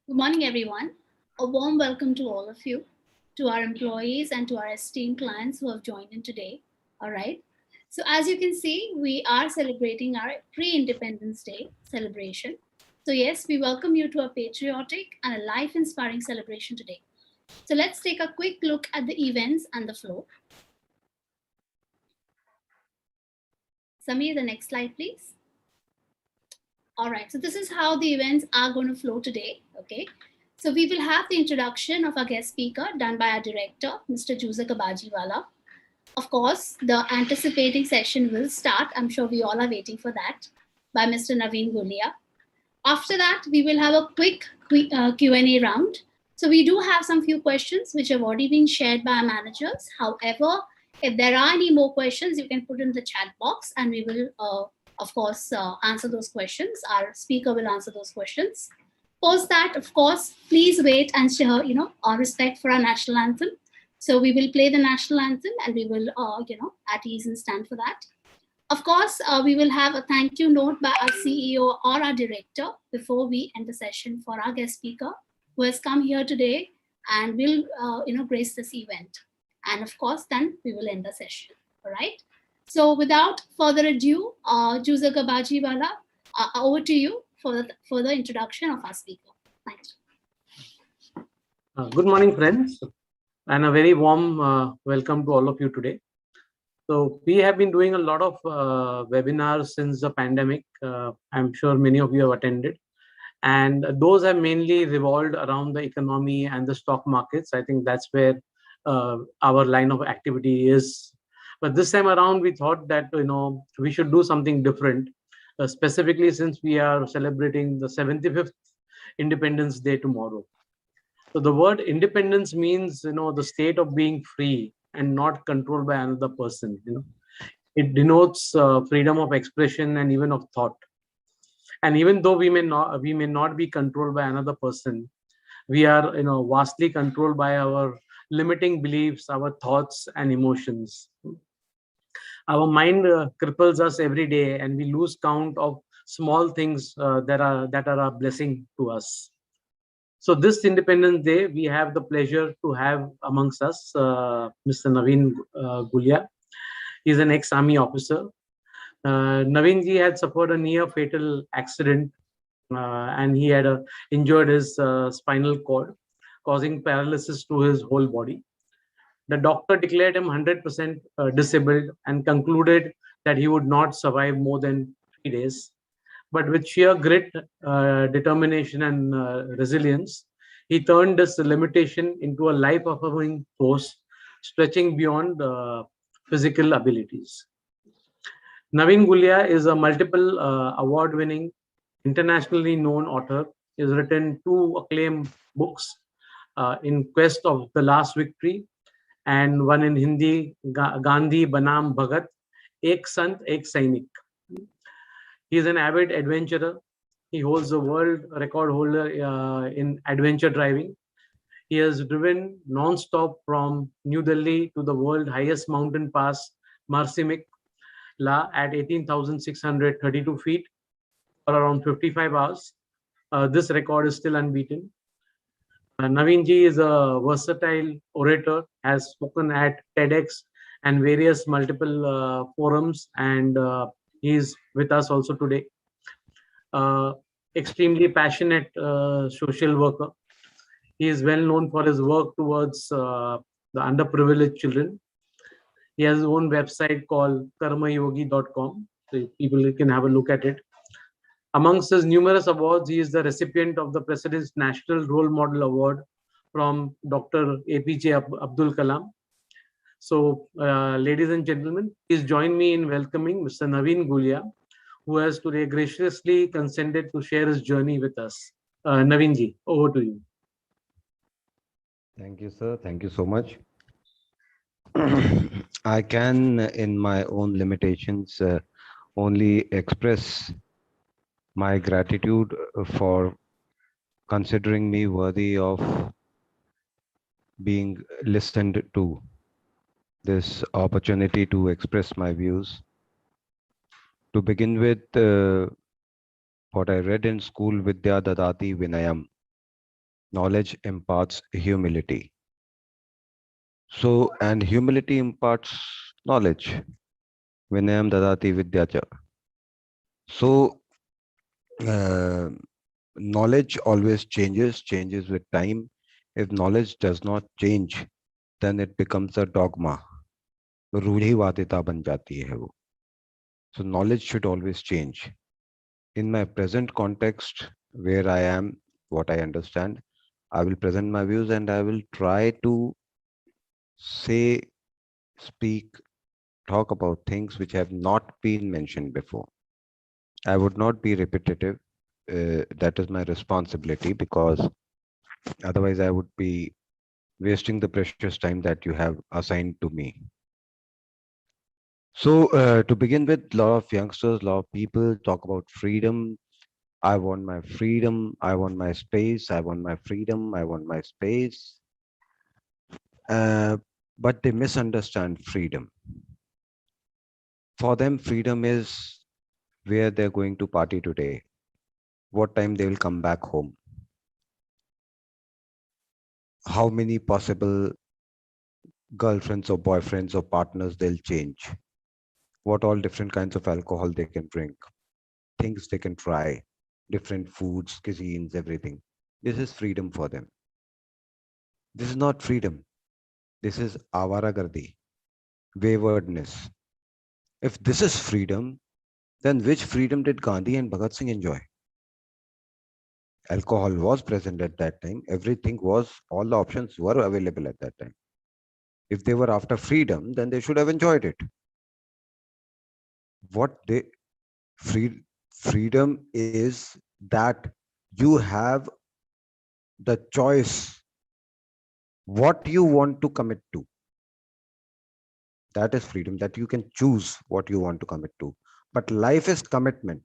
Good morning, everyone. A warm welcome to all of you, to our employees, and to our esteemed clients who have joined in today. All right. So, as you can see, we are celebrating our pre Independence Day celebration. So, yes, we welcome you to a patriotic and a life inspiring celebration today. So, let's take a quick look at the events and the flow. Samir, the next slide, please. All right, so this is how the events are going to flow today. Okay, so we will have the introduction of our guest speaker done by our director, Mr. Juzak Abajiwala. Of course, the anticipating session will start. I'm sure we all are waiting for that by Mr. Naveen Gulia. After that, we will have a quick Q&A round. So we do have some few questions which have already been shared by our managers. However, if there are any more questions, you can put in the chat box and we will of course, answer those questions. Our speaker will answer those questions. Post that, of course, please wait and show, our respect for our national anthem. So we will play the national anthem and we will, at ease and stand for that. Of course, we will have a thank you note by our CEO or our director before we end the session for our guest speaker who has come here today and will, grace this event. And of course, then we will end the session. All right. So without further ado, Juzak Abajiwala, over to you for the introduction of our speaker. Thanks. Good morning, friends, and a very warm welcome to all of you today. So we have been doing a lot of webinars since the pandemic. I'm sure many of you have attended. And those have mainly revolved around the economy and the stock markets. I think that's where our line of activity is. But this time around, we thought that we should do something different, specifically since we are celebrating the 75th Independence Day tomorrow. So the word independence means the state of being free and not controlled by another person. It denotes freedom of expression and even of thought. And even though we may not be controlled by another person, we are vastly controlled by our limiting beliefs, our thoughts and emotions. Our mind cripples us every day, and we lose count of small things that are a blessing to us. So this Independence Day, we have the pleasure to have amongst us Mr. Naveen Gulia. He's an ex-army officer. Naveen ji had suffered a near-fatal accident, and he had injured his spinal cord, causing paralysis to his whole body. The doctor declared him 100% disabled and concluded that he would not survive more than 3 days. But with sheer grit, determination, and resilience, he turned this limitation into a life-affirming force, stretching beyond physical abilities. Naveen Gulia is a multiple award-winning, internationally known author. He has written 2 acclaimed books, In Quest of the Last Victory, and one in Hindi, Gandhi Banam Bhagat, Ek Sant, Ek Sainik. He is an avid adventurer. He holds the world record holder in adventure driving. He has driven non-stop from New Delhi to the world highest mountain pass, Marsimik La, at 18,632 feet for around 55 hours. This record is still unbeaten. Naveen ji is a versatile orator, has spoken at TEDx and various multiple forums, and he is with us also today. Extremely passionate social worker. He is well known for his work towards the underprivileged children. He has his own website called karmayogi.com, so people can have a look at it. Amongst his numerous awards, he is the recipient of the President's National Role Model Award from Dr. APJ Abdul Kalam. So, ladies and gentlemen, please join me in welcoming Mr. Naveen Gulia, who has today graciously consented to share his journey with us. Naveen ji, over to you. Thank you, sir. Thank you so much. I can, in my own limitations, only express my gratitude for considering me worthy of being listened to, this opportunity to express my views. To begin with, what I read in school, Vidya Dadati Vinayam. Knowledge imparts humility. So, and humility imparts knowledge. Vinayam dadati vidyacha. So, uh, knowledge always changes with time. If knowledge does not change, then it becomes a dogma. रूढ़िवादिता बन जाती है वो. So knowledge should always change. In my present context, where I am, what I understand, I will present my views and I will try to say, speak, talk about things which have not been mentioned before. I would not be repetitive. That is my responsibility, because otherwise I would be wasting the precious time that you have assigned to me. So to begin with, a lot of youngsters, a lot of people talk about freedom. I want my freedom. I want my space. I want my freedom. I want my space. But they misunderstand freedom. For them, freedom is where they're going to party today, what time they will come back home, how many possible girlfriends or boyfriends or partners they'll change, what all different kinds of alcohol they can drink, things they can try, different foods, cuisines, everything. This is freedom for them. This is not freedom. This is avaragardi, waywardness. If this is freedom, then which freedom did Gandhi and Bhagat Singh enjoy? Alcohol was present at that time. Everything was, all the options were available at that time. If they were after freedom, then they should have enjoyed it. What they freedom is that you have the choice what you want to commit to. That is freedom, that you can choose what you want to commit to. But life is commitment.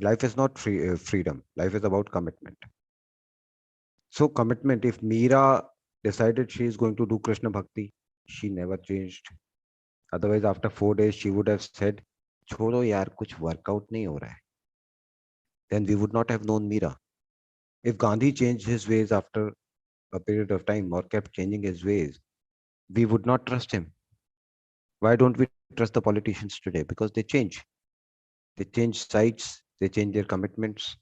Life is not freedom. Life is about commitment. So commitment, if Meera decided she is going to do Krishna Bhakti, she never changed. Otherwise, after 4 days, she would have said, छोड़ो यार, कुछ workout नहीं हो रहा है. Then we would not have known Meera. If Gandhi changed his ways after a period of time or kept changing his ways, we would not trust him. Why don't we trust the politicians today? Because they change. They change sides, they change their commitments.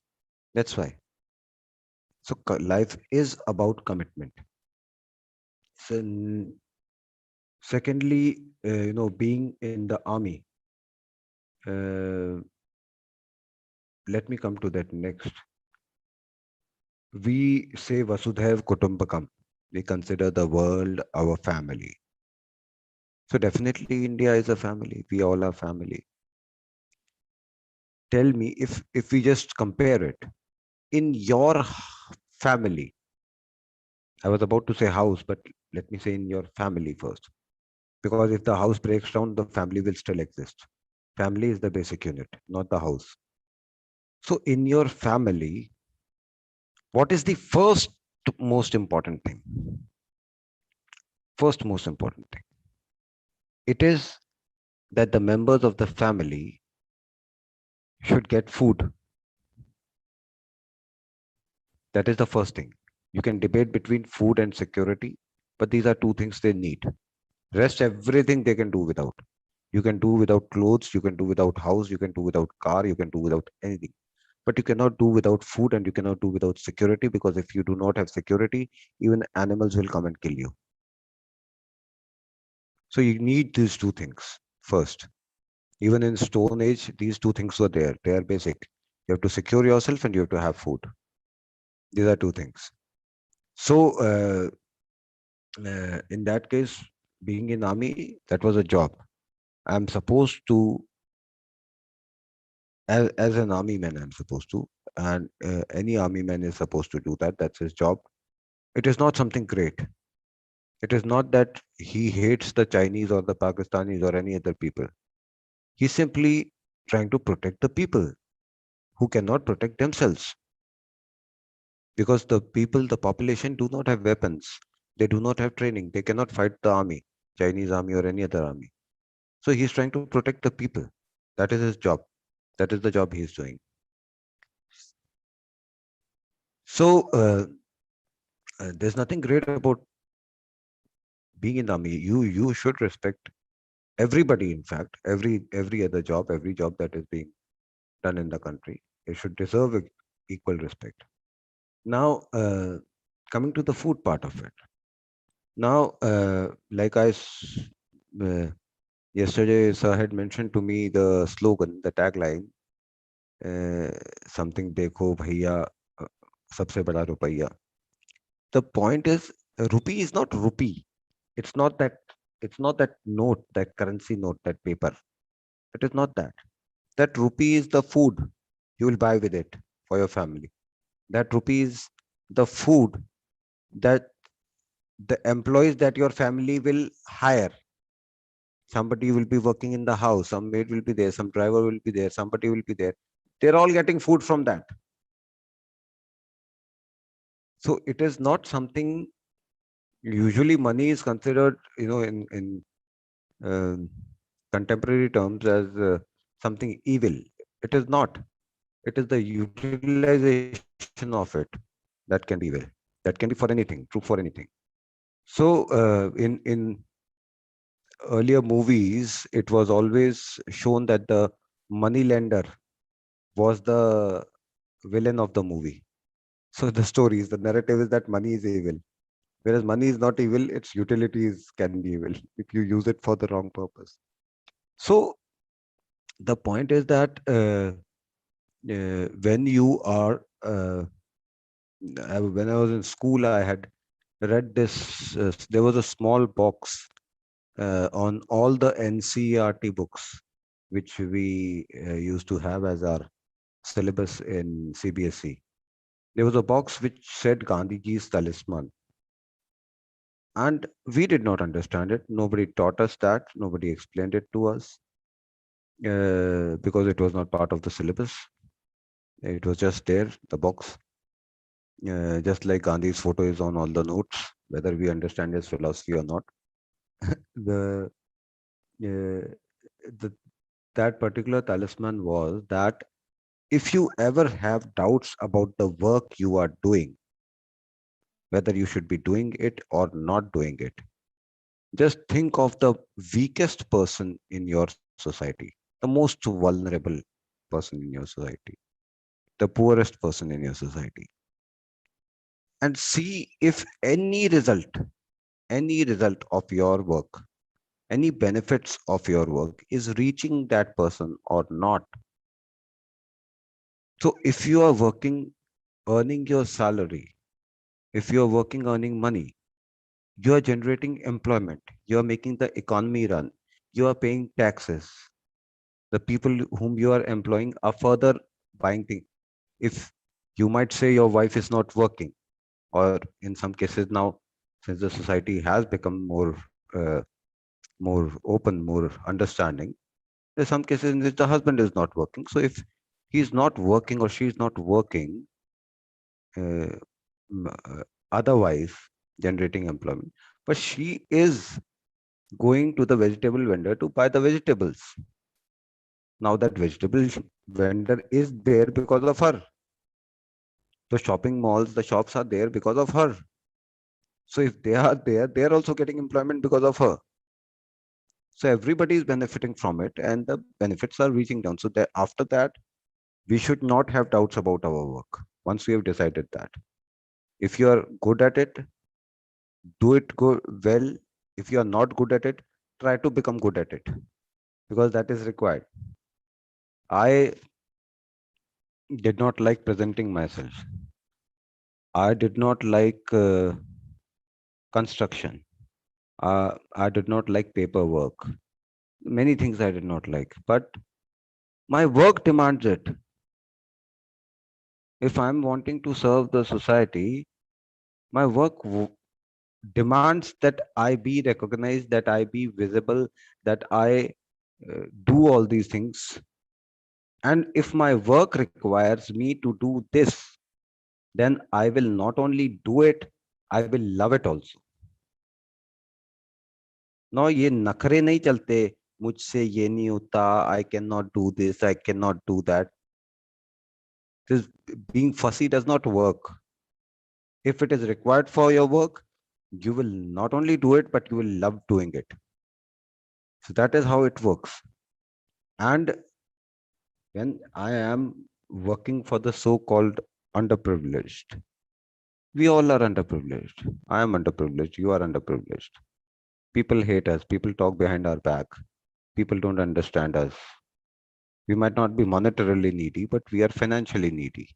That's why. So life is about commitment. So, secondly, being in the army. Let me come to that next. We say Vasudhaiv Kutumbakam. We consider the world our family. So definitely India is a family. We all are family. Tell me, if we just compare it, in your family, I was about to say house, but let me say in your family first. Because if the house breaks down, the family will still exist. Family is the basic unit, not the house. So in your family, what is the first most important thing? First most important thing. It is that the members of the family should get food. That is the first thing. You can debate between food and security, but these are two things they need. Rest, everything they can do without. You can do without clothes, you can do without house, you can do without car, you can do without anything. But you cannot do without food and you cannot do without security, because if you do not have security, even animals will come and kill you. So you need these two things first. Even in Stone Age, these two things were there. They are basic. You have to secure yourself and you have to have food. These are two things. So in that case, being in army, that was a job. I'm supposed to, as an army man, I'm supposed to, and any army man is supposed to do that. That's his job. It is not something great. It is not that he hates the Chinese or the Pakistanis or any other people. He's simply trying to protect the people who cannot protect themselves. Because the people, the population do not have weapons. They do not have training. They cannot fight the army, Chinese army or any other army. So he's trying to protect the people. That is his job. That is the job he's doing. So there's nothing great about being in the army. You should respect everybody. In fact, every other job, every job that is being done in the country, it should deserve equal respect. Now, coming to the food part of it. Now, like yesterday, sir had mentioned to me the slogan, the tagline, something "Dekho bhaiya, sabse bada rupaiya." The point is, rupee is not rupee. It's not that. It's not that note, that currency note, that paper. It is not that. That rupee is the food you will buy with it for your family. That rupee is the food that the employees that your family will hire. Somebody will be working in the house, some maid will be there, some driver will be there, somebody will be there. They're all getting food from that. So it is not something, usually money is considered, in contemporary terms as something evil. It is not. It is the utilization of it that can be evil. That can be for anything, true for anything. So in earlier movies, it was always shown that the money lender was the villain of the movie. So the story is, the narrative is that money is evil. Whereas money is not evil, its utilities can be evil if you use it for the wrong purpose. So the point is that when you are, when I was in school, I had read this. There was a small box on all the NCERT books, which we used to have as our syllabus in CBSE. There was a box which said Gandhiji's talisman. And we did not understand it. Nobody taught us that. Nobody explained it to us because it was not part of the syllabus. It was just there, the box. Just like Gandhi's photo is on all the notes, whether we understand his philosophy or not. the, uh, the that particular talisman was that if you ever have doubts about the work you are doing, whether you should be doing it or not doing it, just think of the weakest person in your society, the most vulnerable person in your society, the poorest person in your society, and see if any result of your work, any benefits of your work is reaching that person or not. So if you are working, earning your salary, if you are working, earning money, you are generating employment, you are making the economy run, you are paying taxes, the people whom you are employing are further buying things. If you might say your wife is not working, or in some cases now, since the society has become more open, more understanding, there's some cases in which the husband is not working. So if he's not working or she's not working, uh, otherwise generating employment, but she is going to the vegetable vendor to buy the vegetables. Now that vegetable vendor is there because of her. The shopping malls, the shops are there because of her. So if they are there, they are also getting employment because of her. So everybody is benefiting from it, and the benefits are reaching down. So that after that, we should not have doubts about our work. Once we have decided that, if you are good at it, do it go well. If you are not good at it, try to become good at it, because that is required. I did not like presenting myself. I did not like construction. I did not like paperwork. Many things I did not like, but my work demands it. If I'm wanting to serve the society, my work demands that I be recognized, that I be visible, that I do all these things. And if my work requires me to do this, then I will not only do it, I will love it also. No, ये नखरे नहीं चलते, मुझसे ये नहीं होता, I cannot do this, I cannot do that. This being fussy does not work. If it is required for your work, you will not only do it, but you will love doing it. So that is how it works. And when I am working for the so-called underprivileged, we all are underprivileged. I am underprivileged. You are underprivileged. People hate us. People talk behind our back. People don't understand us. We might not be monetarily needy, but we are financially needy.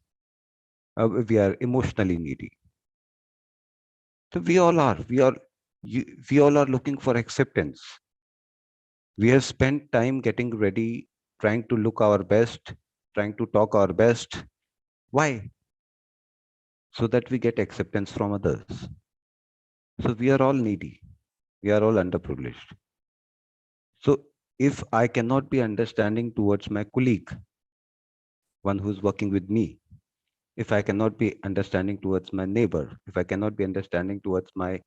We are emotionally needy. So we all are. We all are looking for acceptance. We have spent time getting ready, trying to look our best, trying to talk our best. Why? So that we get acceptance from others. So we are all needy. We are all underprivileged. So if I cannot be understanding towards my colleague, one who's working with me, if I cannot be understanding towards my neighbor, if I cannot be understanding towards my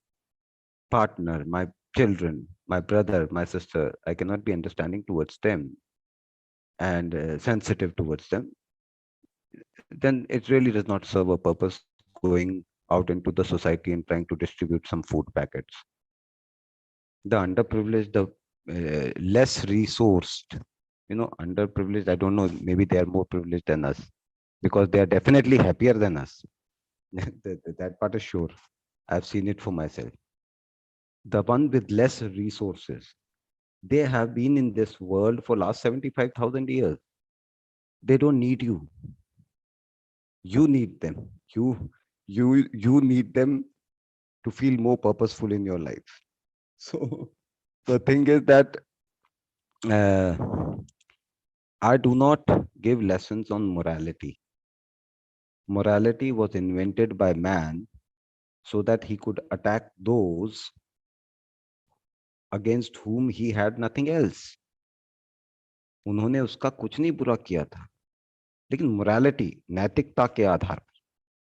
partner, my children, my brother, my sister, I cannot be understanding towards them and sensitive towards them, then it really does not serve a purpose going out into the society and trying to distribute some food packets. The underprivileged, the less resourced, underprivileged, I don't know, maybe they are more privileged than us because they are definitely happier than us. That part is sure. I've seen it for myself. The one with less resources, they have been in this world for last 75,000 years. They don't need you. You need them. You need them to feel more purposeful in your life. So the thing is that I do not give lessons on morality. Morality was invented by man so that he could attack those against whom he had nothing else. उन्होंने उसका कुछ नहीं बुरा किया था, लेकिन morality, नैतिकता के आधार पर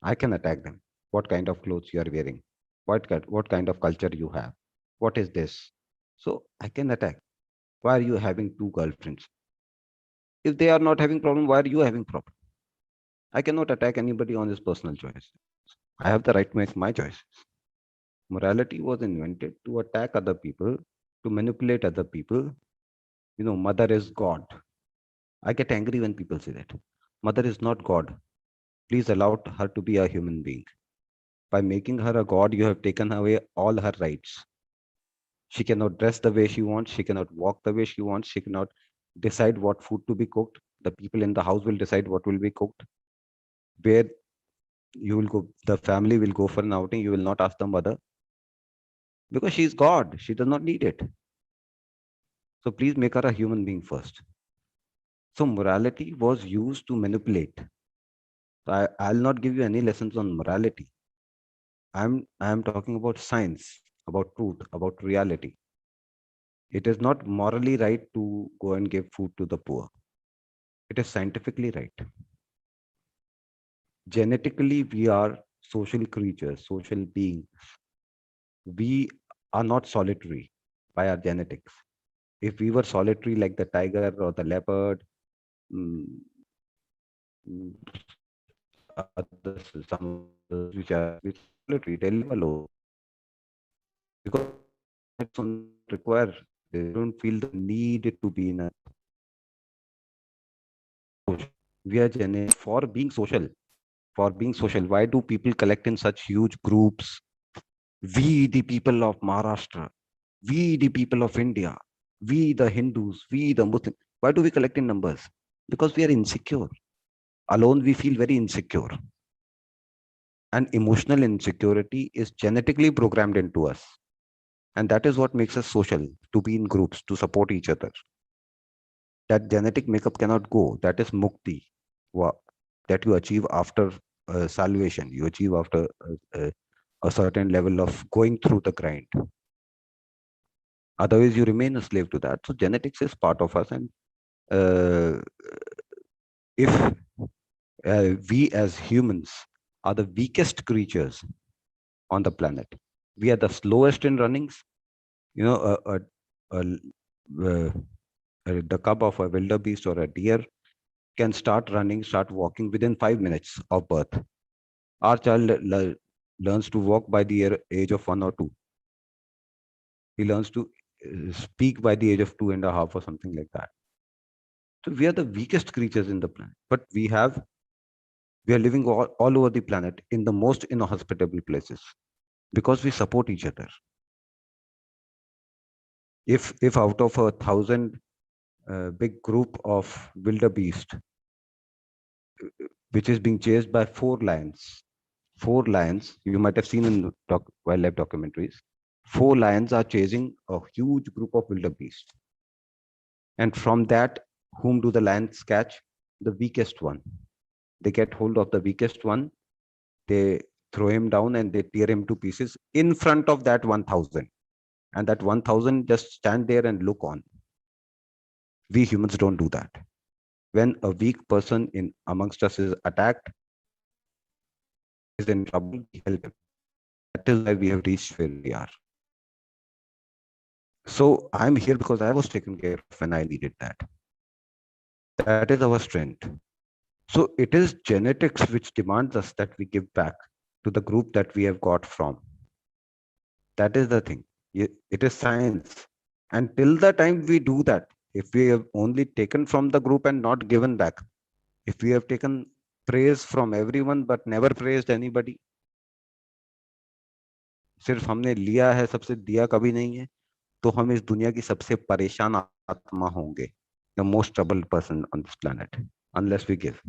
I can attack them. What kind of clothes you are wearing? What kind of culture you have? What is this? So I can attack. Why are you having 2 girlfriends? If they are not having problem, why are you having problem? I cannot attack anybody on his personal choice. I have the right to make my choices. Morality was invented to attack other people, to manipulate other people. Mother is God. I get angry when people say that. Mother is not God. Please allow her to be a human being. By making her a god, you have taken away all her rights. She cannot dress the way she wants. She cannot walk the way she wants. She cannot decide what food to be cooked. The people in the house will decide what will be cooked. Where you will go, the family will go for an outing. You will not ask the mother because she is God. She does not need it. So please make her a human being first. So morality was used to manipulate. So I'll not give you any lessons on morality. I'm talking about science, about truth, about reality. It is not morally right to go and give food to the poor. It is scientifically right. Genetically, we are social creatures, social beings. We are not solitary by our genetics. If we were solitary like the tiger or the leopard, some which are solitary, they live alone. Because they don't require, they don't feel the need to be in a. We are genetic for being social. For being social. Why do people collect in such huge groups? We, the people of Maharashtra, we, the people of India, we, the Hindus, we, the Muslims. Why do we collect in numbers? Because we are insecure. Alone, we feel very insecure. And emotional insecurity is genetically programmed into us. And that is what makes us social, to be in groups, to support each other. That genetic makeup cannot go. That is mukti, that you achieve after salvation. You achieve after a certain level of going through the grind. Otherwise, you remain a slave to that. So genetics is part of us. And if we as humans are the weakest creatures on the planet, we are the slowest in runnings. The cub of a wildebeest or a deer can start running, start walking within 5 minutes of birth. Our child learns to walk by the age of 1 or 2. He learns to speak by the age of 2.5 or something like that. So we are the weakest creatures in the planet, but we are living all over the planet in the most inhospitable places because we support each other. If out of 1,000 big group of wildebeest, which is being chased by 4 lions, you might have seen in wildlife documentaries, 4 lions are chasing a huge group of wildebeest. And from that, whom do the lions catch? The weakest one. They get hold of the weakest one, they throw him down and they tear him to pieces in front of that 1,000. And that 1,000 just stand there and look on. We humans don't do that. When a weak person in amongst us is attacked, is in trouble, we help him. That is why we have reached where we are. So I'm here because I was taken care of when I needed that. That is our strength. So it is genetics which demands us that we give back to the group that we have got from. That is the thing. It is science. And till the time we do that, if we have only taken from the group and not given back, if we have taken praise from everyone but never praised anybody, सिर्फ हमने लिया है सबसे, दिया कभी नहीं है, तो हम इस दुनिया की सबसे परेशान आत्मा होंगे, the most troubled person on this planet, unless we give.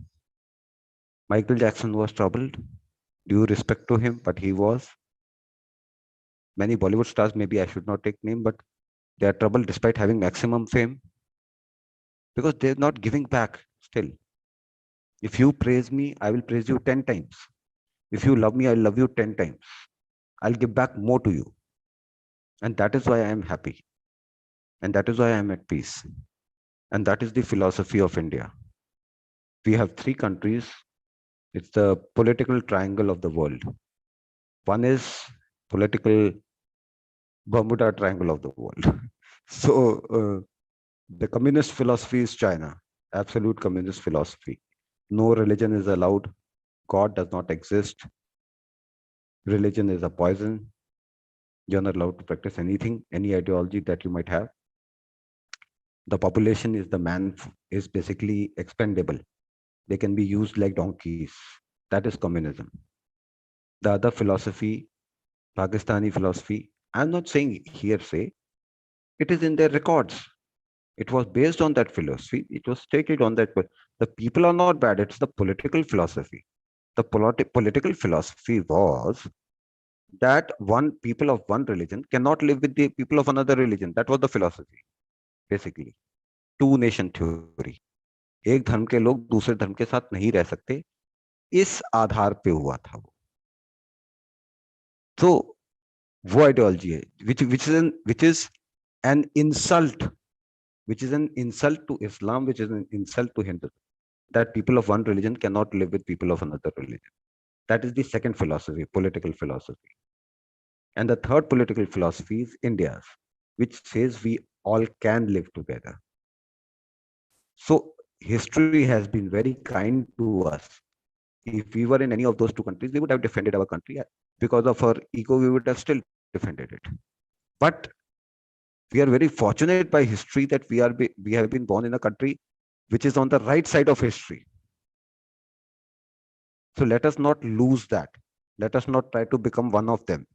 Michael Jackson was troubled. Due respect to him, but he was. Many Bollywood stars, maybe I should not take name, but they are troubled despite having maximum fame because they're not giving back still. If you praise me, I will praise you 10 times. If you love me, I'll love you 10 times. I'll give back more to you. And that is why I am happy. And that is why I am at peace. And that is the philosophy of India. We have 3 countries. It's the political triangle of the world. One is political Bermuda Triangle of the world. So the communist philosophy is China, absolute communist philosophy. No religion is allowed. God does not exist. Religion is a poison. You're not allowed to practice anything, any ideology that you might have. The population is basically expendable. They can be used like donkeys. That is communism. The other philosophy, Pakistani philosophy, I'm not saying hearsay. It is in their records. It was based on that philosophy. It was stated on that. But the people are not bad. It's the political philosophy. The political philosophy was that people of one religion cannot live with the people of another religion. That was the philosophy, basically. 2-nation theory. एक धर्म के लोग दूसरे धर्म के साथ नहीं रह सकते, इस आधार पे हुआ था वो. तो वो आइडियोलॉजी है which is an insult, which is an insult to Islam, which is an insult to Hindu, that people of one religion cannot live with people of another religion. That is the second philosophy, political philosophy. And the third political philosophy is India's, which says we all can live together. So history has been very kind to us. If we were in any of those 2 countries, we would have defended our country. Because of our ego, we would have still defended it. But we are very fortunate by history that we have been born in a country which is on the right side of history. So let us not lose that. Let us not try to become one of them.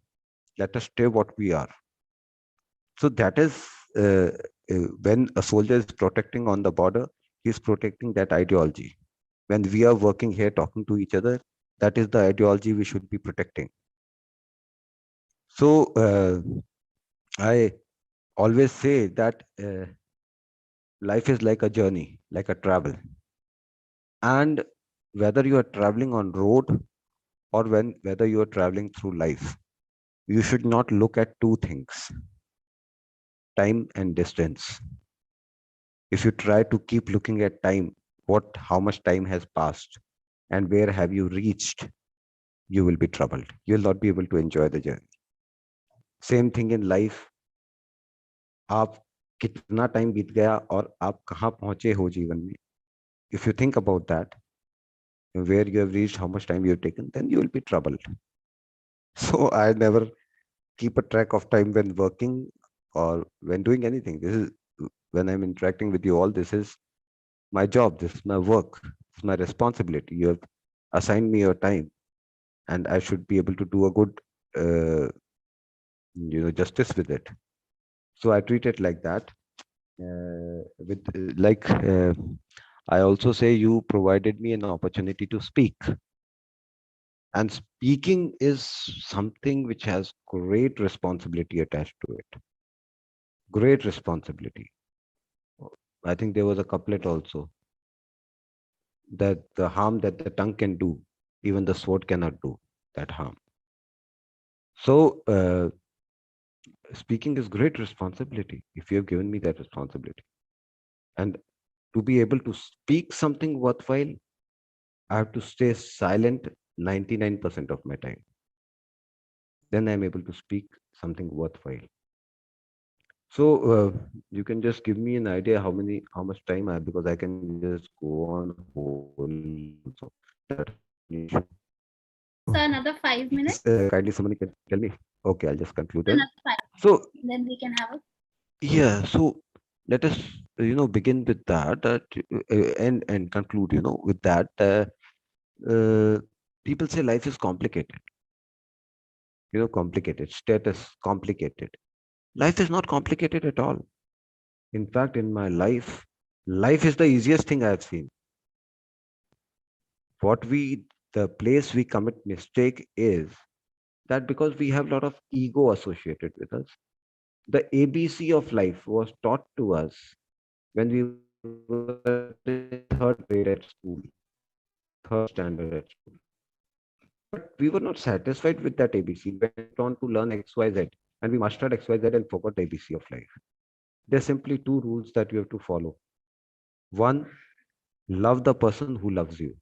Let us stay what we are. So that is when a soldier is protecting on the border, he is protecting that ideology. When we are working here talking to each other, that is the ideology we should be protecting. So I always say that life is like a journey, like a travel. And whether you are traveling on road or whether you are traveling through life, you should not look at 2 things, time and distance. If you try to keep looking at time, how much time has passed and where have you reached, you will be troubled. You will not be able to enjoy the journey. Same thing in life. आप कितना time बीत गया और आप कहाँ पहुंचे हो जीवन में. If you think about that, where you have reached, how much time you have taken, then you will be troubled. So I never keep a track of time when working or when doing anything. This is when I'm interacting with you all. This is my job. This is my work. This is my responsibility. You have assigned me your time, and I should be able to do a good, justice with it. So I treat it like that. With like I also say you provided me an opportunity to speak, and speaking is something which has great responsibility attached to it. Great responsibility. I think there was a couplet also that the harm that the tongue can do, even the sword cannot do that harm. So speaking is great responsibility if you have given me that responsibility. And to be able to speak something worthwhile, I have to stay silent 99% of my time. Then I'm able to speak something worthwhile. So you can just give me an idea how much time I have, because I can just go on whole also. That's not an issue. So another 5 minutes. Kindly somebody can tell me. Okay, I'll just conclude then. Another 5. So Then we can have a. yeah, so let us begin with that, and conclude with that. Uh, People say life is complicated. Complicated status, complicated. Life is not complicated at all. In fact, in my life is the easiest thing I have seen. The place we commit mistake is that because we have a lot of ego associated with us. The ABC of life was taught to us when we were in third grade at school, third standard at school. But we were not satisfied with that ABC. We went on to learn XYZ, and we mastered XYZ and forgot the ABC of life. There's simply two rules that you have to follow. One, love the person who loves you.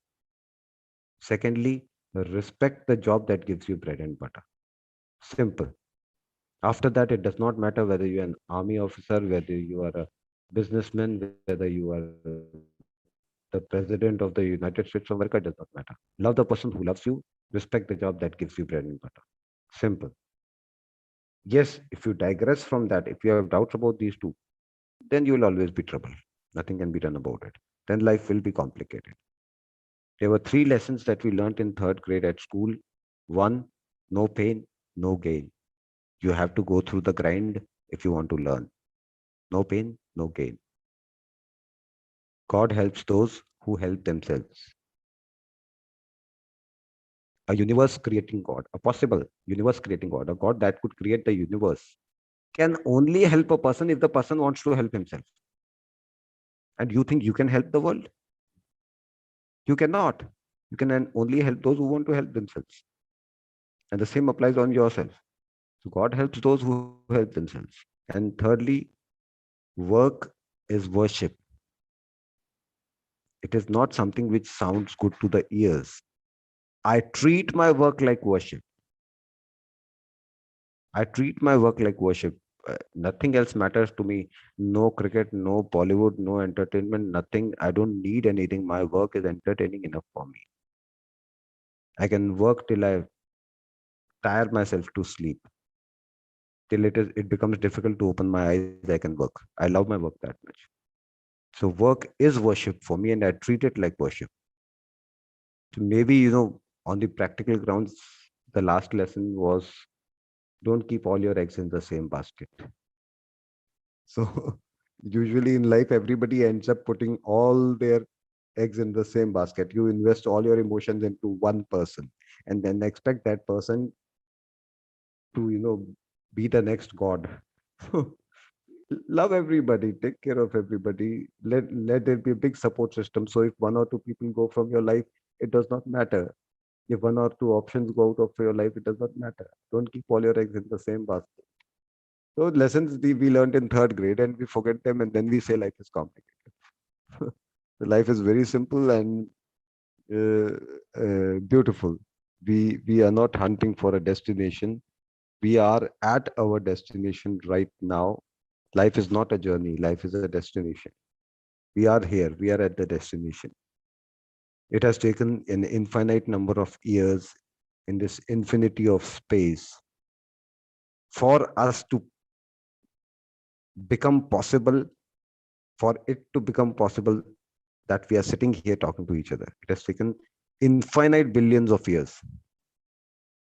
Secondly, respect the job that gives you bread and butter. Simple. After that, it does not matter whether you're an army officer, whether you are a businessman, whether you are the president of the United States of America, it does not matter. Love the person who loves you, respect the job that gives you bread and butter. Simple. Yes, if you digress from that, if you have doubts about these two, then you will always be trouble. Nothing can be done about it. Then life will be complicated. There were 3 lessons that we learned in third grade at school. One, no pain, no gain. You have to go through the grind if you want to learn. No pain, no gain. God helps those who help themselves. A universe creating God, a possible universe creating God, a God that could create the universe, can only help a person if the person wants to help himself. And you think you can help the world? You cannot. You can only help those who want to help themselves. And the same applies on yourself. So God helps those who help themselves. And thirdly, work is worship. It is not something which sounds good to the ears. I treat my work like worship. I treat my work like worship. Nothing else matters to me. No cricket, no Bollywood, no entertainment, nothing. I don't need anything. My work is entertaining enough for me. I can work till I tire myself to sleep. Till it becomes difficult to open my eyes, I can work. I love my work that much. So work is worship for me, and I treat it like worship. So maybe, on the practical grounds, the last lesson was don't keep all your eggs in the same basket. So usually in life, everybody ends up putting all their eggs in the same basket. You invest all your emotions into one person and then expect that person to, be the next God. So love everybody, take care of everybody. Let there be a big support system. So if 1 or 2 people go from your life, it does not matter. If 1 or 2 options go out of your life, it does not matter. Don't keep all your eggs in the same basket. So lessons we learned in third grade and we forget them, and then we say life is complicated. The life is very simple and beautiful. We are not hunting for a destination. We are at our destination right now. Life is not a journey. Life is a destination. We are here. We are at the destination. It has taken an infinite number of years, in this infinity of space, for us to become possible, for it to become possible that we are sitting here talking to each other. It has taken infinite billions of years.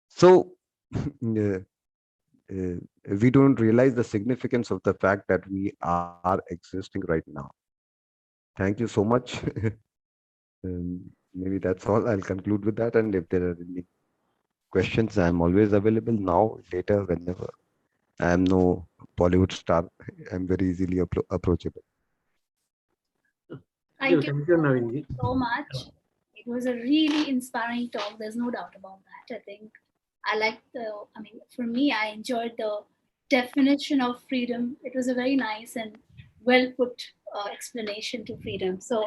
So uh, uh, we don't realize the significance of the fact that we are existing right now. Thank you so much. Maybe that's all. I'll conclude with that. And if there are any questions, I'm always available now, later, whenever. I'm no Bollywood star. I'm very easily approachable. Thank you Thank you, Naveen. so much. It was a really inspiring talk. There's no doubt about that. I think for me, I enjoyed the definition of freedom. It was a very nice and well put explanation to freedom. So,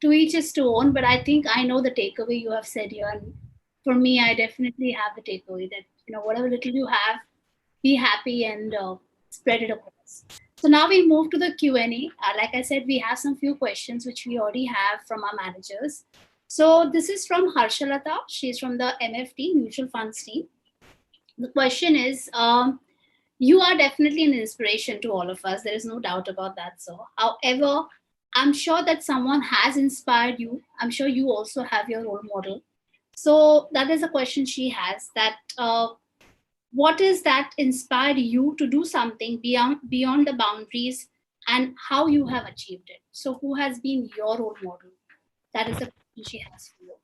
to each his to own, but I think I know the takeaway you have said here. And for me, I definitely have the takeaway that, whatever little you have, be happy and spread it across. So now we move to the Q&A. Like I said, we have some few questions which we already have from our managers. So this is from Harshalata. She's from the MFT, Mutual Funds team. The question is, you are definitely an inspiration to all of us. There is no doubt about that. So, however, I'm sure that someone has inspired you. I'm sure you also have your role model. So that is a question she has, that what is that inspired you to do something beyond the boundaries, and how you have achieved it? So who has been your role model? That is the question she has for you.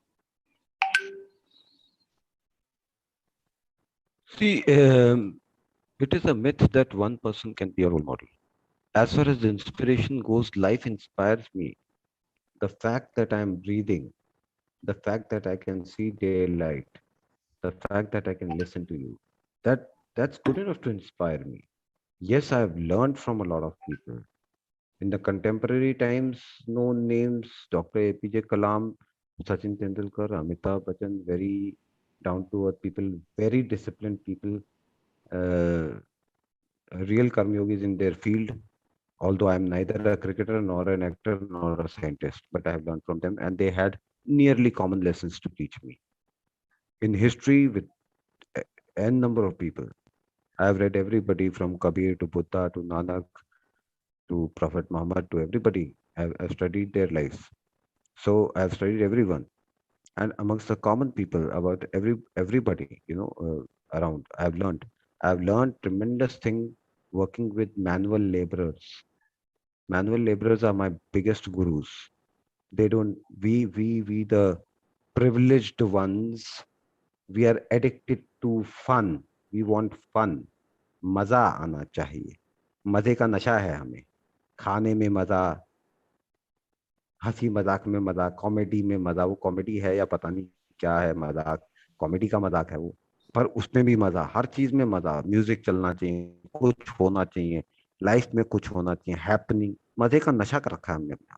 See, it is a myth that one person can be a role model. As far as the inspiration goes, life inspires me. The fact that I'm breathing, the fact that I can see daylight, the fact that I can listen to you, that's good enough to inspire me. Yes, I've learned from a lot of people. In the contemporary times, known names, Dr. APJ Kalam, Sachin Tendulkar, Amitabh Bachchan, very down to earth people, very disciplined people, real karmyogis in their field. Although I'm neither a cricketer nor an actor nor a scientist, but I have learned from them, and they had nearly common lessons to teach me. In history, with n number of people, I've read everybody from Kabir to Buddha to Nanak to Prophet Muhammad to everybody. I've studied their lives. So I've studied everyone, and amongst the common people, about everybody, around. I've learned tremendous thing working with manual laborers. Manual laborers are my biggest gurus. They don't. We the privileged ones. We are addicted to fun. We want fun. मजा आना चाहिए. मजे का नशा है हमें. खाने में मजा, हंसी मजाक में मजा, कॉमेडी में मजा. वो कॉमेडी है या पता नहीं क्या है मजाक. कॉमेडी का मजाक है वो, पर उसमें भी मजा. हर चीज में मजा. म्यूजिक चलना चाहिए, कुछ होना चाहिए, लाइफ में कुछ होना चाहिए, हैपनिंग. मजे का नशा कर रखा है हमने अपना.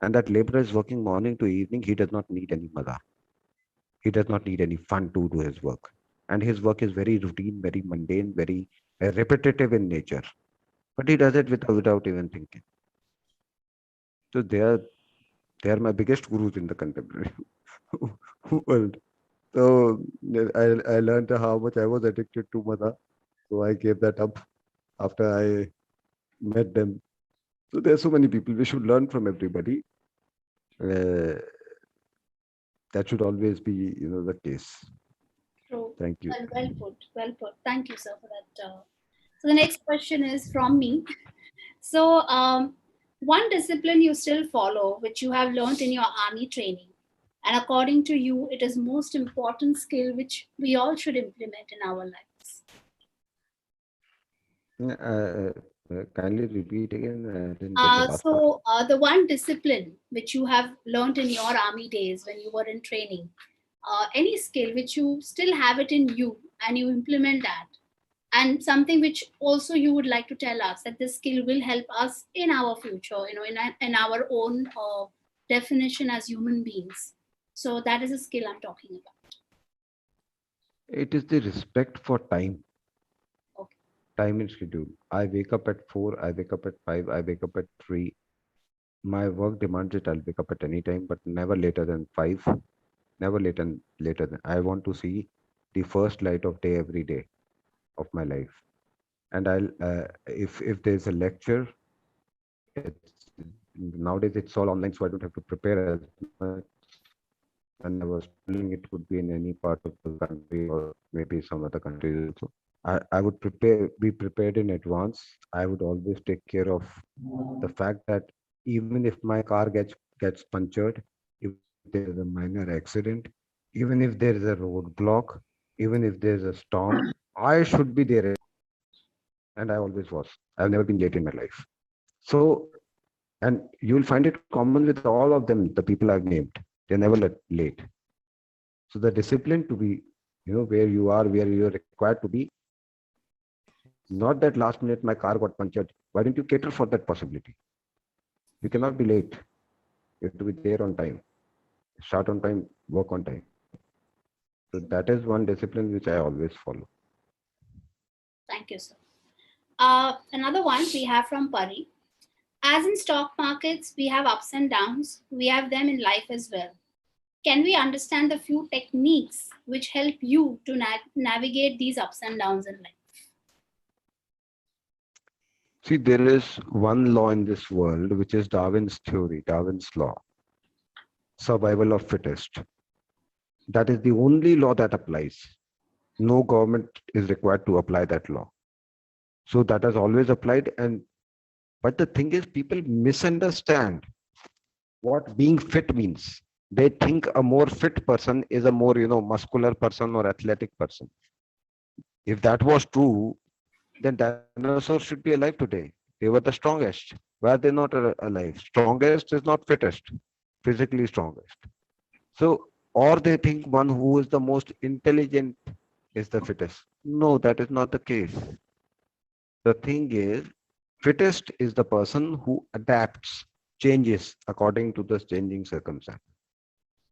And that laborer is working morning to evening. He does not need any maza. He does not need any fun to do his work. And his work is very routine, very mundane, very repetitive in nature. But he does it without even thinking. So they are my biggest gurus in the contemporary world. So I learned how much I was addicted to maza. So I gave that up after I met them. So there are so many people. We should learn from everybody. That should always be, the case. True. Thank you. Well put. Well put. Thank you, sir, for that. So the next question is from me. So one discipline you still follow, which you have learned in your army training, and according to you, it is most important skill which we all should implement in our lives. Kindly repeat again. I didn't get the last part. So the one discipline which you have learned in your army days when you were in training, any skill which you still have it in you and you implement that, and something which also you would like to tell us that this skill will help us in our future, in our own definition as human beings. So that is a skill I'm talking about. It is the respect for time. Okay. Time and schedule. I wake up at 4, I wake up at 5, I wake up at 3. My work demands it. I'll wake up at any time, but never later than 5. Never later than. I want to see the first light of day every day of my life. And I'll if there's a lecture, it's nowadays it's all online, so I don't have to prepare as much. When I was traveling, it could be in any part of the country or maybe some other countries also. I would be prepared in advance. I would always take care of the fact that even if my car gets punctured, if there is a minor accident, even if there is a roadblock, even if there's a storm, I should be there. And I always was. I've never been late in my life. So, and you'll find it common with all of them, the people I've named. They're never late. So the discipline to be, where you are, where you're required to be, not that last minute my car got punctured. Why don't you cater for that possibility? You cannot be late. You have to be there on time. Start on time, work on time. So that is one discipline which I always follow. Thank you, sir. Another one we have from Pari. As in stock markets, we have ups and downs. We have them in life as well. Can we understand the few techniques which help you to navigate these ups and downs in life? See, there is one law in this world, which is Darwin's theory, Darwin's law, survival of fittest. That is the only law that applies. No government is required to apply that law. So that has always applied. But the thing is, people misunderstand what being fit means. They think a more fit person is a more, muscular person or athletic person. If that was true, then dinosaurs should be alive today. They were the strongest. Why are they not alive? Strongest is not fittest, physically strongest. So, or they think one who is the most intelligent is the fittest. No, that is not the case. The thing is, fittest is the person who adapts, changes according to the changing circumstance.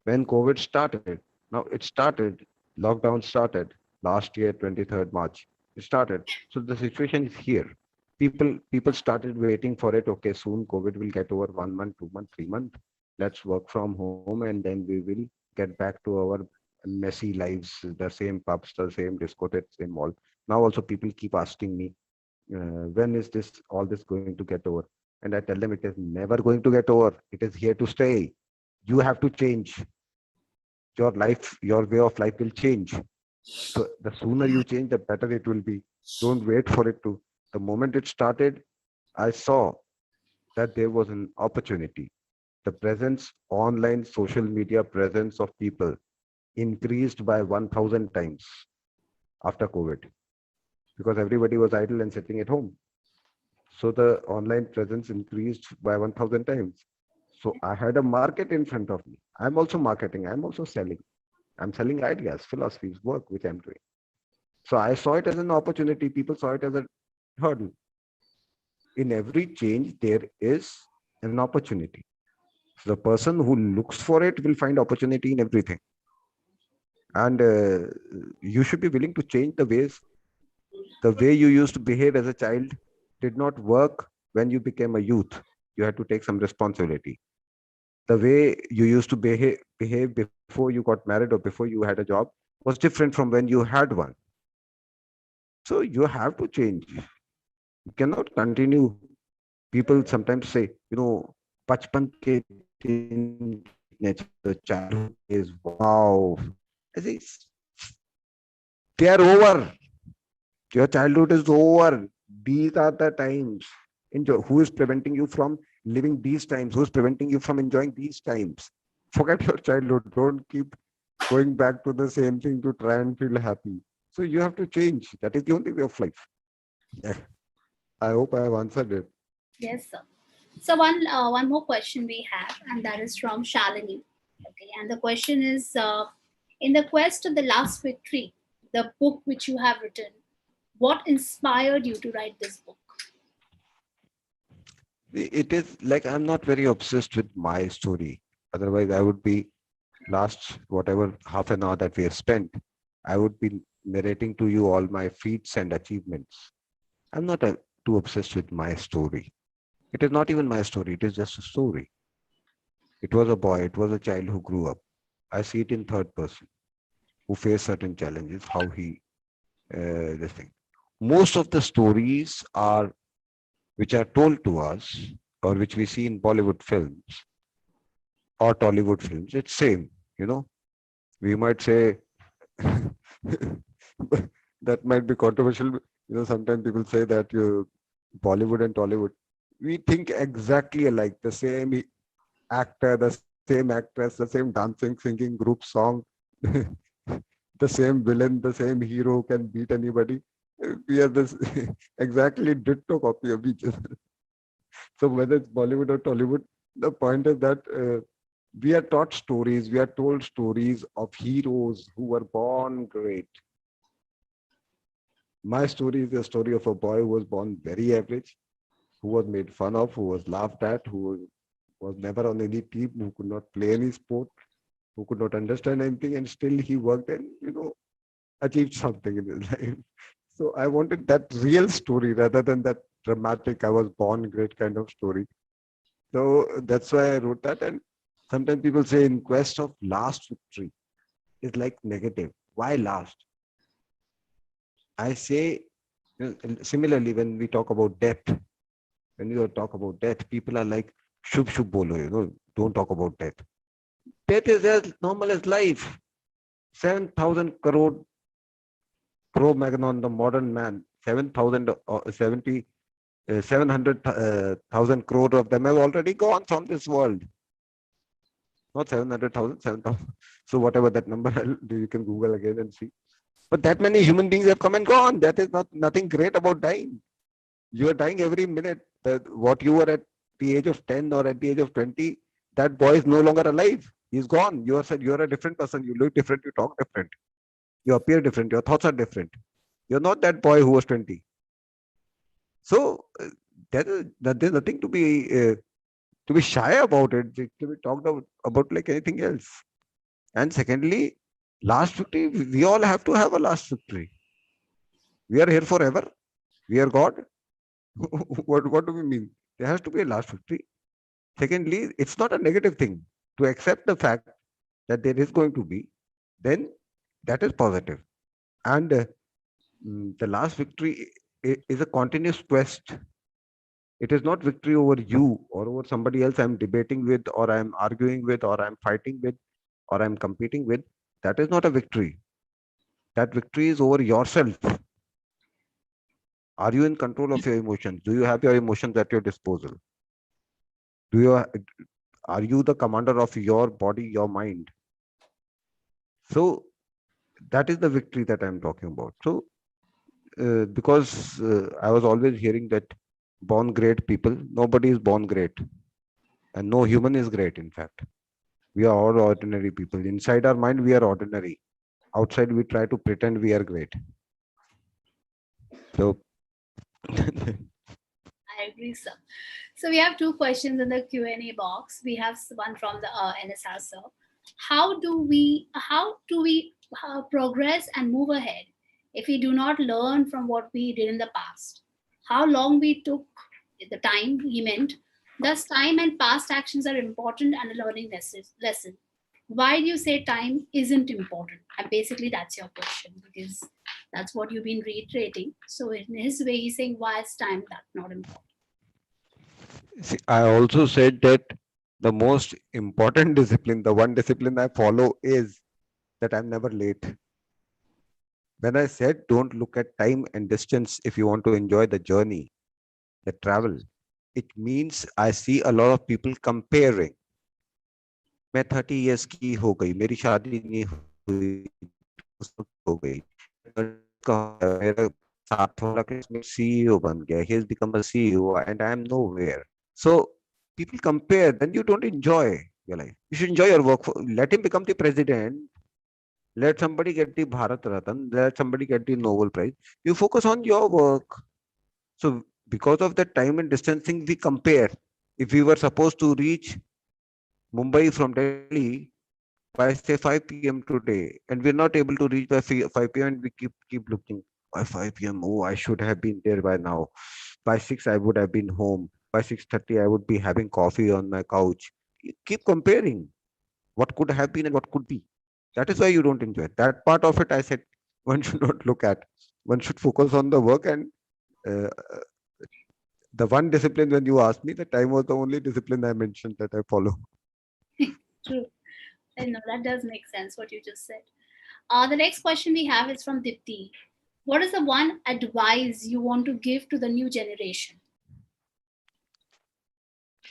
When COVID started, lockdown started last year, 23rd March. It started. So the situation is here. People started waiting for it. Okay, soon COVID will get over 1 month, 2 months, 3 months. Let's work from home and then we will get back to our messy lives, the same pubs, the same discotheque, same mall. Now also people keep asking me, when is all this going to get over? And I tell them it is never going to get over. It is here to stay. You have to change. Your life, your way of life will change. So the sooner you change, the better it will be. Don't wait for it to. The moment it started, I saw that there was an opportunity. The presence, online social media presence of people increased by 1,000 times after COVID, because everybody was idle and sitting at home. So the online presence increased by 1,000 times. So I had a market in front of me. I'm also marketing. I'm also selling. I'm selling ideas, philosophies, work, which I'm doing. So I saw it as an opportunity. People saw it as a hurdle. In every change, there is an opportunity. So the person who looks for it will find opportunity in everything. And you should be willing to change the ways. The way you used to behave as a child did not work when you became a youth. You had to take some responsibility. The way you used to behave before you got married or before you had a job was different from when you had one. So you have to change. You cannot continue. People sometimes say, bachpan ke din, the childhood is wow. I say, they are over. Your childhood is over. These are the times. Enjoy. Who is preventing you from living these times? Who's preventing you from enjoying these times? Forget your childhood. Don't keep going back to the same thing to try and feel happy. So you have to change. That is the only way of life. Yeah. I hope I have answered it. Yes, sir. So one more question we have, and that is from Shalini. Okay, and the question is, in the quest of the last victory, the book which you have written, what inspired you to write this book? It is like I'm not very obsessed with my story. Otherwise, I would be last whatever half an hour that we have spent, I would be narrating to you all my feats and achievements. I'm not too obsessed with my story. It is not even my story. It is just a story. It was a boy. It was a child who grew up. I see it in third person. who face certain challenges, how he this thing. Most of the stories are which are told to us or which we see in Bollywood films or Tollywood films. It's same, you know. We might say that might be controversial. You know, sometimes people say that you Bollywood and Tollywood, we think exactly alike. The same actor, the same actress, the same dancing, singing group song, the same villain, the same hero can beat anybody. We are this exactly ditto copy of each other. So whether it's Bollywood or Tollywood, the point is that we are taught stories, we are told stories of heroes who were born great. My story is a story of a boy who was born very average, who was made fun of, who was laughed at, who was never on any team, who could not play any sport, who could not understand anything, and still he worked and achieved something in his life. So I wanted that real story rather than that dramatic "I was born great" kind of story. So that's why I wrote that. And sometimes people say in quest of last victory is like negative. Why last? I say similarly when we talk about death, when you talk about death, people are like, shub shub bolo, don't talk about death. Death is as normal as life. 7,000 crore Cro-Magnon, the modern man, 7,000 70 700,000 crore of them have already gone from this world. Not 700,000, 7,000. So whatever that number, you can Google again and see. But that many human beings have come and gone. That is nothing great about dying. You are dying every minute. What you were at the age of 10 or at the age of 20, that boy is no longer alive. He's gone. You are a different person. You look different. You talk different. You appear different. Your thoughts are different. You're not that boy who was 20. So there's nothing to be shy about it. To be talked about like anything else. And secondly, last victory. We all have to have a last victory. We are here forever. We are God. What do we mean? There has to be a last victory. Secondly, it's not a negative thing to accept the fact that there is going to be. Then that is positive. And the last victory is a continuous quest. It is not victory over you or over somebody else I'm debating with, or I'm arguing with, or I'm fighting with, or I'm competing with. That is not a victory. That victory is over yourself. Are you in control of your emotions? Do you have your emotions at your disposal? Do you are you the commander of your body, your mind? So that is the victory that I'm talking about. So because I was always hearing that born great people, nobody is born great, and no human is great. In fact, we are all ordinary people. Inside our mind, we are ordinary. Outside, we try to pretend we are great. So I agree, sir. So we have two questions in the Q&A box. We have one from the NSR, sir. How do we progress and move ahead if we do not learn from what we did in the past? How long we took the time he meant. Thus, time and past actions are important and a learning lesson. Why do you say time isn't important? And basically, that's your question because that's what you've been reiterating. So, in his way, he's saying, why is time that not important? see, I also said that the most important discipline, the one discipline I follow, is that I'm never late. When I said don't look at time and distance if you want to enjoy the journey, the travel, it means I see a lot of people comparing. मैं 30 years की हो गई, मेरी शादी नहीं हुई, हो गई, मेरा साथ वाला CEO बन गया, he has become a CEO and I am nowhere. So people compare, then you don't enjoy your life. You should enjoy your work. Let him become the president. Let somebody get the Bharat Ratan. Let somebody get the Nobel Prize. You focus on your work. So because of that time and distancing, we compare. If we were supposed to reach Mumbai from Delhi by say 5 p.m. today, and we're not able to reach by 5 p.m. and we keep looking by 5 p.m. Oh, I should have been there by now. By 6, I would have been home. By 6:30, I would be having coffee on my couch. You keep comparing what could have been and what could be. That is why you don't enjoy it. That part of it, I said, one should not look at. One should focus on the work. And uh, the one discipline, when you asked me, the time was the only discipline I mentioned that I follow. True. I know that does make sense what you just said. The next question we have is from Dipti. What is the one advice you want to give to the new generation?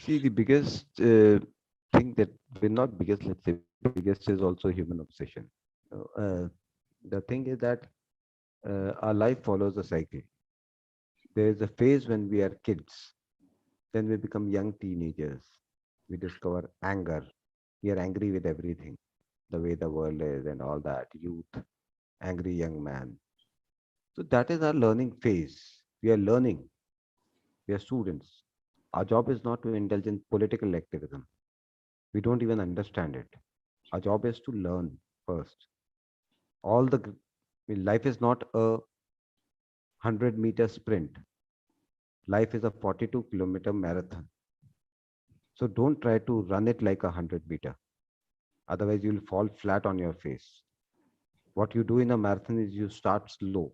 See, the biggest thing that we're not biggest, let's say, biggest is also human obsession. The thing is that our life follows a cycle. There is a phase when we are kids, then we become young teenagers. We discover anger. We are angry with everything, the way the world is and all that. Youth, angry young man. So that is our learning phase. We are learning. We are students. Our job is not to indulge in political activism. We don't even understand it. Our job is to learn first. All the life is not a 100-meter sprint. Life is a 42-kilometer marathon. So don't try to run it like a 100-meter. Otherwise, you'll fall flat on your face. What you do in a marathon is you start slow.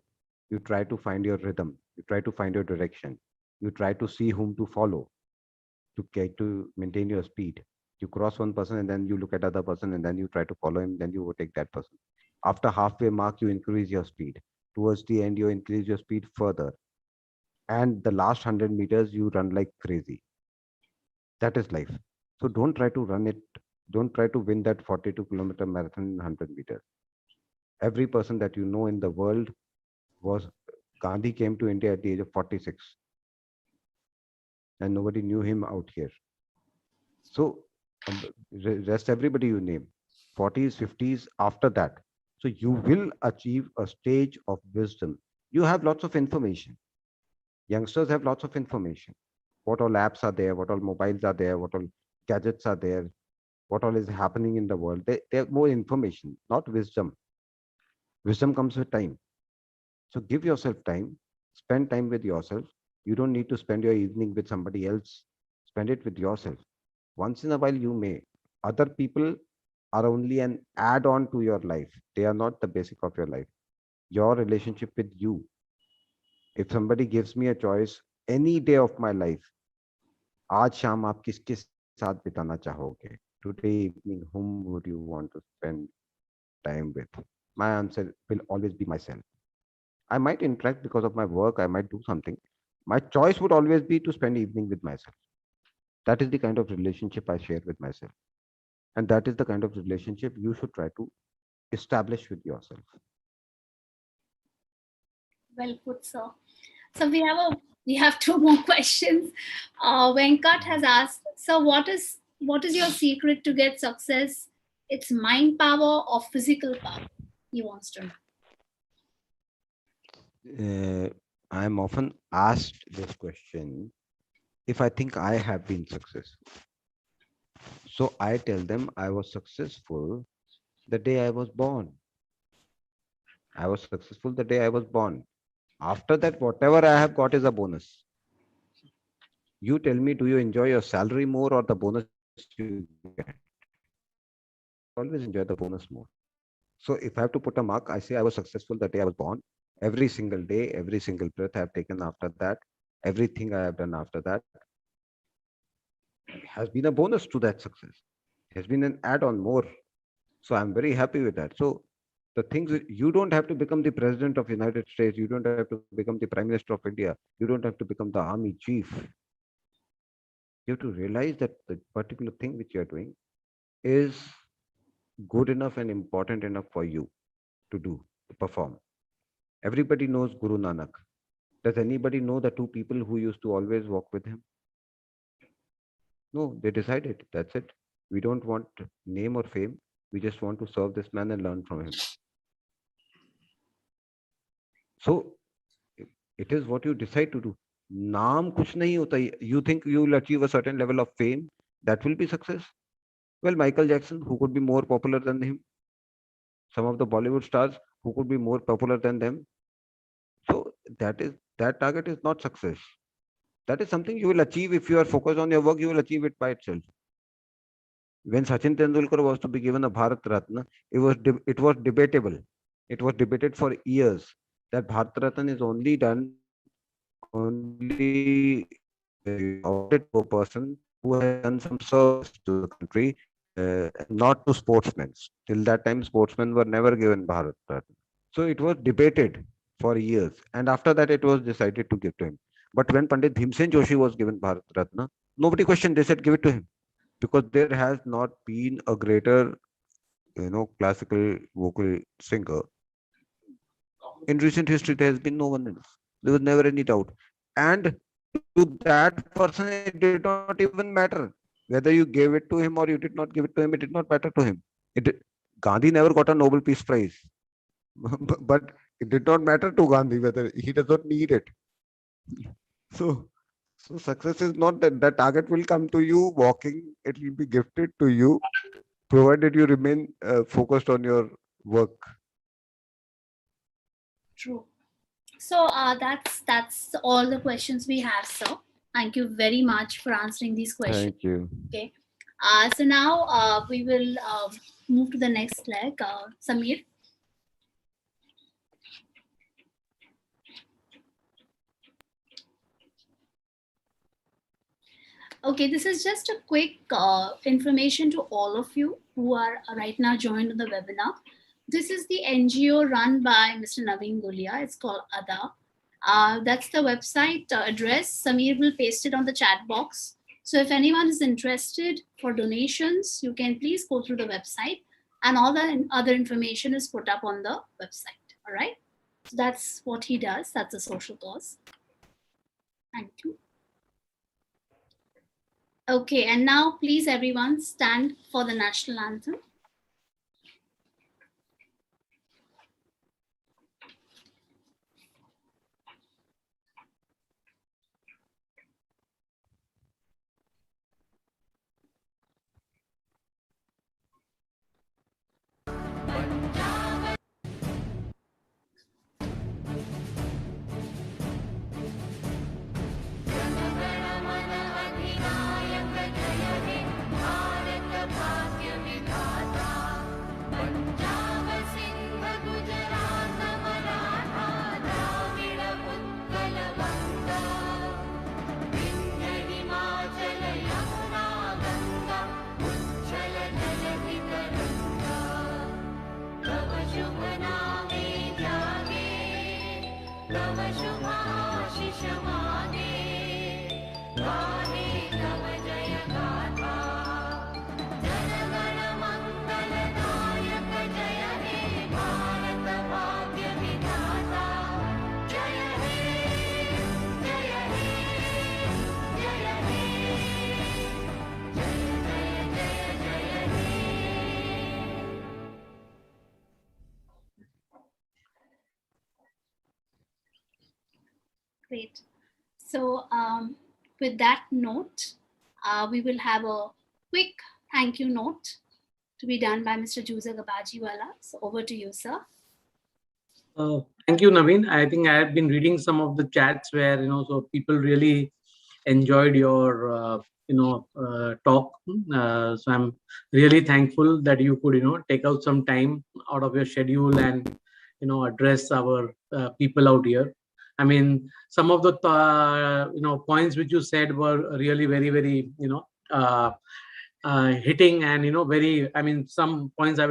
You try to find your rhythm. You try to find your direction. You try to see whom to follow to get to maintain your speed. You cross one person and then you look at other person and then you try to follow him. Then you overtake that person. After halfway mark, you increase your speed. Towards the end, you increase your speed further. And the last 100 meters, you run like crazy. That is life. So don't try to run it. Don't try to win that 42-kilometer marathon in 100 meters. Every person that you know in the world was Gandhi came to India at the age of 46 and nobody knew him out here. So rest everybody you name 40s, 50s after that. So you will achieve a stage of wisdom. You have lots of information. Youngsters have lots of information. What all apps are there, what all mobiles are there, what all gadgets are there, what all is happening in the world. They have more information, not wisdom. Wisdom comes with time. So give yourself time, spend time with yourself. You don't need to spend your evening with somebody else. Spend it with yourself. Once in a while, you may. Other people are only an add on to your life, they are not the basic of your life. Your relationship with you. If somebody gives me a choice any day of my life, आज शाम आप किसके साथ बिताना चाहोगे? Today evening, whom would you want to spend time with? My answer will always be myself. I might interact because of my work, I might do something. My choice would always be to spend evening with myself. That is the kind of relationship I share with myself. And that is the kind of relationship you should try to establish with yourself. Well put, sir. So we have two more questions. Venkat has asked, so what is your secret to get success? It's mind power or physical power? He wants to know. I am often asked this question if I think I have been successful. So I tell them I was successful the day I was born. I was successful the day I was born. After that, whatever I have got is a bonus. You tell me, do you enjoy your salary more or the bonus you get? Always enjoy the bonus more. So if I have to put a mark, I say I was successful the day I was born. Every single day, every single breath I have taken after that, everything I have done after that has been a bonus to that success. Has been an add-on more. So I'm very happy with that. So the things you don't have to become the president of United States, you don't have to become the prime minister of India, you don't have to become the army chief. You have to realize that the particular thing which you are doing is good enough and important enough for you to do, to perform. Everybody knows Guru Nanak. Does anybody know the two people who used to always walk with him? No, they decided. That's it. We don't want name or fame. We just want to serve this man and learn from him. So it is what you decide to do. Naam kuch nahi hota. You think you will achieve a certain level of fame, that will be success. Well, Michael Jackson, who could be more popular than him? Some of the Bollywood stars who could be more popular than them. So that target is not success. That is something you will achieve if you are focused on your work. You will achieve it by itself. When Sachin Tendulkar was to be given a Bharat Ratna, it was debatable. It was debated for years that Bharat Ratna is only done, only awarded to a person who has done some service to the country, not to sportsmen. Till that time, sportsmen were never given Bharat Ratna. So it was debated for years, and after that, it was decided to give to him. But when Pandit Bhimsen Joshi was given Bharat Ratna, nobody questioned. They said, "Give it to him," because there has not been a greater, classical vocal singer in recent history. There has been no one else. There was never any doubt, and to that person, it did not even matter whether you gave it to him or you did not give it to him. It did not matter to him. Gandhi never got a Nobel Peace Prize, but it did not matter to Gandhi whether he does not need it. So success is not that the target will come to you walking. It will be gifted to you, provided you remain focused on your work. True. So that's all the questions we have, sir. Thank you very much for answering these questions. Thank you. Okay. So now we will move to the next leg. Samir. Okay, this is just a quick information to all of you who are right now joined on the webinar. This is the NGO run by Mr. Naveen Gulia. It's called ADA. That's the website address. Samir will paste it on the chat box. So if anyone is interested for donations, you can please go through the website, and all the other information is put up on the website. All right. So that's what he does. That's a social cause. Thank you. Okay, and now please everyone stand for the national anthem. Great. So with that note, we will have a quick thank you note to be done by Mr. Juzak Abajiwala. So over to you, sir. Thank you, Naveen. I think I have been reading some of the chats where, so people really enjoyed your, talk. So I'm really thankful that you could, take out some time out of your schedule and, address our people out here. I mean, some of the, points which you said were really very, very, hitting and, very, I mean, some points I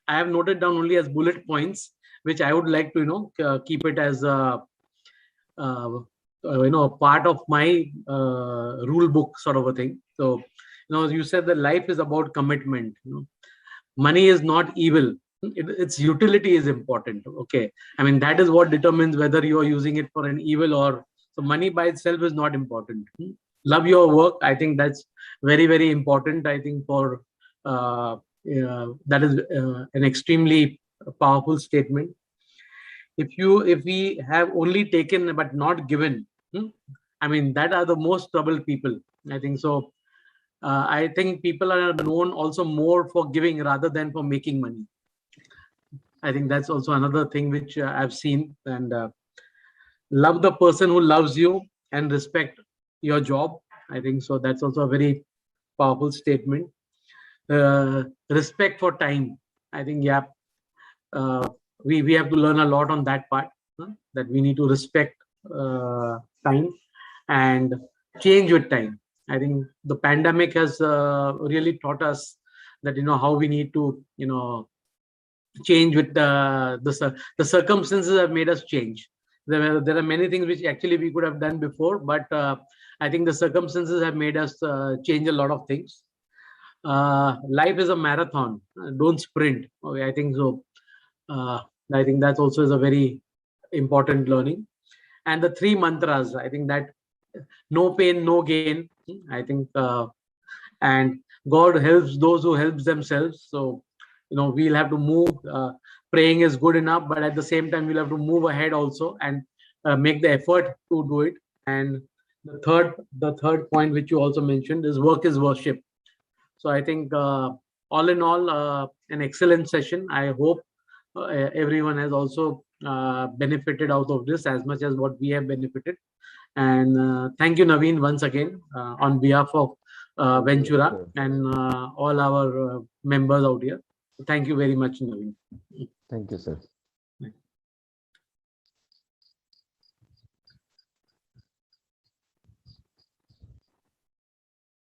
have noted down only as bullet points, which I would like to, keep it as a, part of my rule book sort of a thing. So, you said that life is about commitment. Money is not evil. Its utility is important. Okay. I mean, that is what determines whether you are using it for an evil or, so money by itself is not important. Love your work. I think that's very, very important. I think for, that is an extremely powerful statement. If we have only taken but not given, I mean, that are the most troubled people. I think so. I think people are known also more for giving rather than for making money. I think that's also another thing which I've seen. And love the person who loves you and respect your job. I think so. That's also a very powerful statement. respect for time. I think, yeah, we have to learn a lot on that part, that we need to respect time and change with time. I think the pandemic has really taught us that, how we need to, change with the circumstances have made us change. There are many things which actually we could have done before, but I think the circumstances have made us change a lot of things. Life is a marathon, don't sprint. Okay, I think so. I think that's also is a very important learning. And the 3 mantras, I think that no pain, no gain. I think, and God helps those who helps themselves. So, we'll have to move. Praying is good enough, but at the same time, we'll have to move ahead also and make the effort to do it. And the third point which you also mentioned is work is worship. So I think all in all, an excellent session. I hope everyone has also benefited out of this as much as what we have benefited. And thank you, Naveen, once again on behalf of Ventura and all our members out here. Thank you very much, Naveen. Thank you, sir.